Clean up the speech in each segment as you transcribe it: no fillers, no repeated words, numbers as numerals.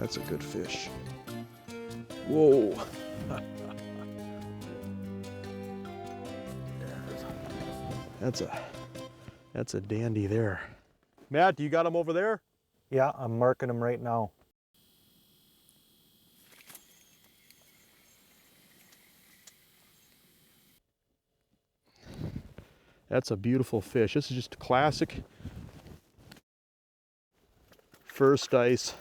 That's a good fish. Whoa. That's a dandy there. Matt, do you got him over there? Yeah, I'm marking them right now. That's a beautiful fish. This is just a classic first ice,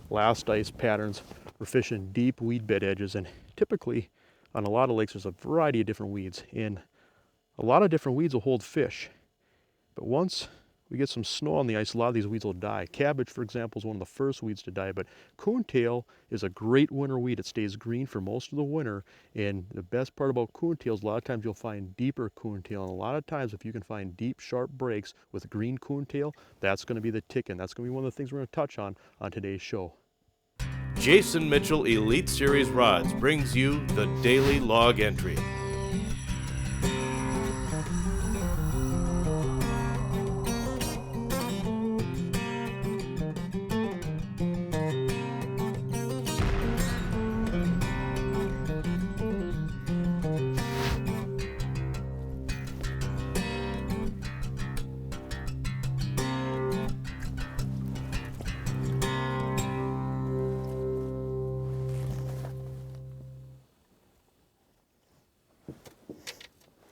last ice patterns. We're fishing deep weed bed edges, and typically on a lot of lakes there's a variety of different weeds, and a lot of different weeds will hold fish. But once we get some snow on the ice, a lot of these weeds will die. Cabbage, for example, is one of the first weeds to die, but coontail is a great winter weed. It stays green for most of the winter, and the best part about coontail is a lot of times you'll find deeper coontail, and a lot of times if you can find deep, sharp breaks with green coontail, that's going to be the ticket. That's going to be one of the things we're going to touch on today's show. Jason Mitchell Elite Series Rods brings you the Daily Log Entry.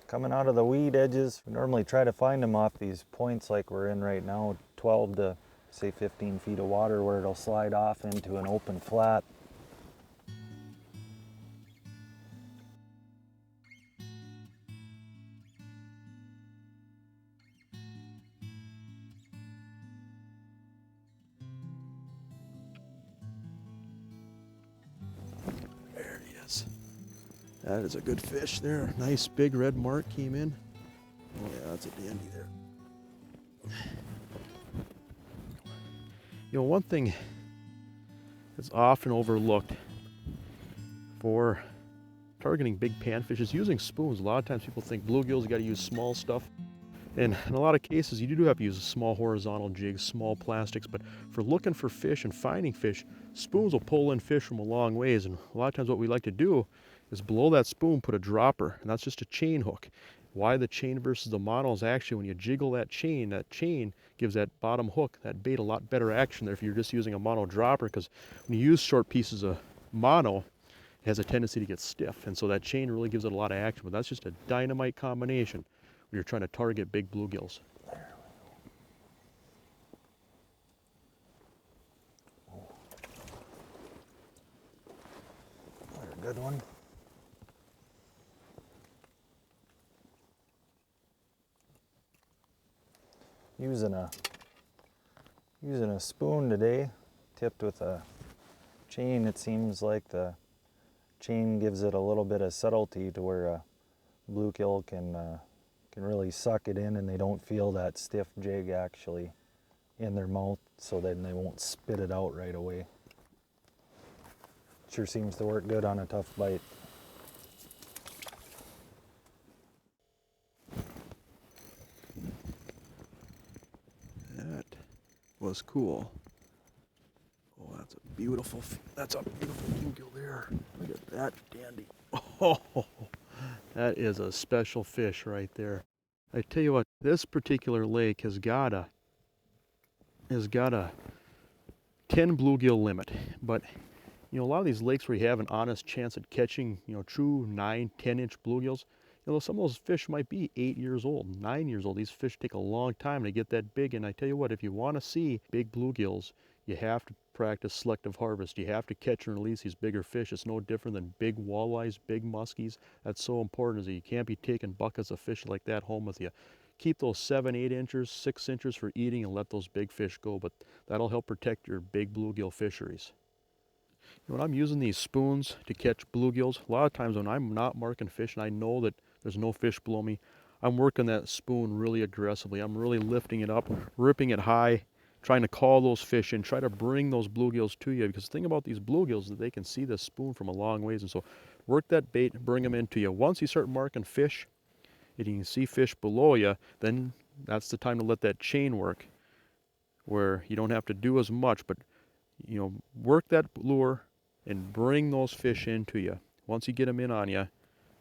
Coming out of the weed edges, we normally try to find them off these points like we're in right now, 12 to say 15 feet of water where it'll slide off into an open flat. There he is. That is a good fish there. Nice big red mark came in. Oh yeah, that's a dandy there. You know, one thing that's often overlooked for targeting big panfish is using spoons. A lot of times people think bluegills, you got to use small stuff. And in a lot of cases, you do have to use small horizontal jigs, small plastics, but for looking for fish and finding fish, spoons will pull in fish from a long ways. And a lot of times what we like to do is below that spoon put a dropper, and that's just a chain hook. Why the chain versus the mono is actually when you jiggle that chain gives that bottom hook, that bait, a lot better action there if you're just using a mono dropper, because when you use short pieces of mono, it has a tendency to get stiff, and so that chain really gives it a lot of action. But that's just a dynamite combination when you're trying to target big bluegills. Another good one. Using a spoon today, tipped with a chain. It seems like the chain gives it a little bit of subtlety to where a bluegill can really suck it in, and they don't feel that stiff jig actually in their mouth, so then they won't spit it out right away. Sure seems to work good on a tough bite. That was cool. Oh, that's a beautiful bluegill there. Look at that dandy. Oh, that is a special fish right there. I tell you what, this particular lake has got a 10 bluegill limit, but you know, a lot of these lakes where you have an honest chance at catching, you know, true 9, 10-inch bluegills, you know, some of those fish might be 8 years old, 9 years old. These fish take a long time to get that big, and I tell you what, if you want to see big bluegills, you have to practice selective harvest. You have to catch and release these bigger fish. It's no different than big walleyes, big muskies. That's so important, is that you can't be taking buckets of fish like that home with you. Keep those 7, 8 inches, 6 inches for eating, and let those big fish go, but that'll help protect your big bluegill fisheries. When I'm using these spoons to catch bluegills, a lot of times when I'm not marking fish and I know that there's no fish below me, I'm working that spoon really aggressively. I'm really lifting it up, ripping it high, trying to call those fish in, try to bring those bluegills to you, because the thing about these bluegills is that they can see this spoon from a long ways, and so work that bait, bring them into you. Once you start marking fish and you can see fish below you, then that's the time to let that chain work, where you don't have to do as much, but You know, work that lure and bring those fish into you. Once you get them in on you,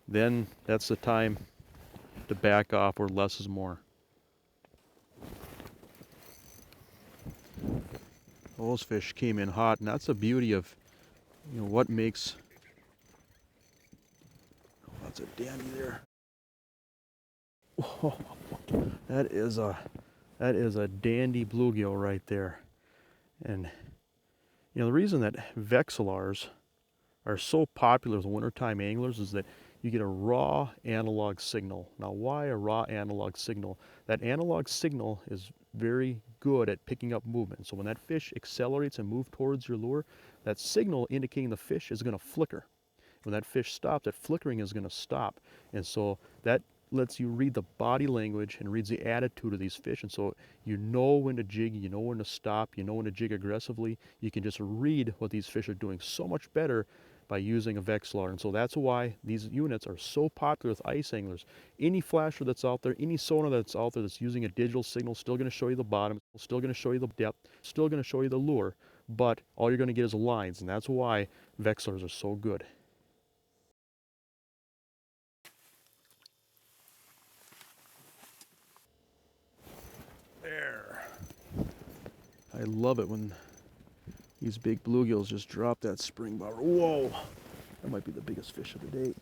then that's the time to back off where less is more. Those fish came in hot, and that's the beauty of, you know, what makes. Oh, that's a dandy there. Oh, that is a dandy bluegill right there. And you know, the reason that vexillars are so popular with wintertime anglers is that you get a raw analog signal. Now, why a raw analog signal? That analog signal is very good at picking up movement. So when that fish accelerates and moves towards your lure, that signal indicating the fish is going to flicker. When that fish stops, that flickering is going to stop. And so that lets you read the body language and reads the attitude of these fish. And so you know when to jig, you know when to stop, you know when to jig aggressively. You can just read what these fish are doing so much better by using a vexillar. And so that's why these units are so popular with ice anglers. Any flasher that's out there, any sonar that's out there that's using a digital signal, still going to show you the bottom, still going to show you the depth, still going to show you the lure, but all you're going to get is lines. And that's why vexillars are so good. There. I love it when these big bluegills just drop that spring bobber. Whoa! That might be the biggest fish of the day.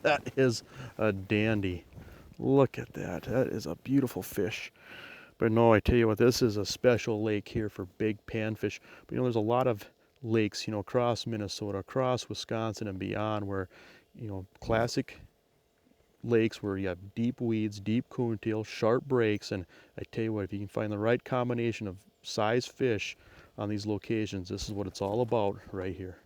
That is a dandy. Look at that. That is a beautiful fish. But no, I tell you what, this is a special lake here for big panfish. But you know, there's a lot of lakes, you know, across Minnesota, across Wisconsin and beyond where, you know, classic lakes where you have deep weeds, deep coontail, sharp breaks, and I tell you what, if you can find the right combination of size fish on these locations, this is what it's all about right here.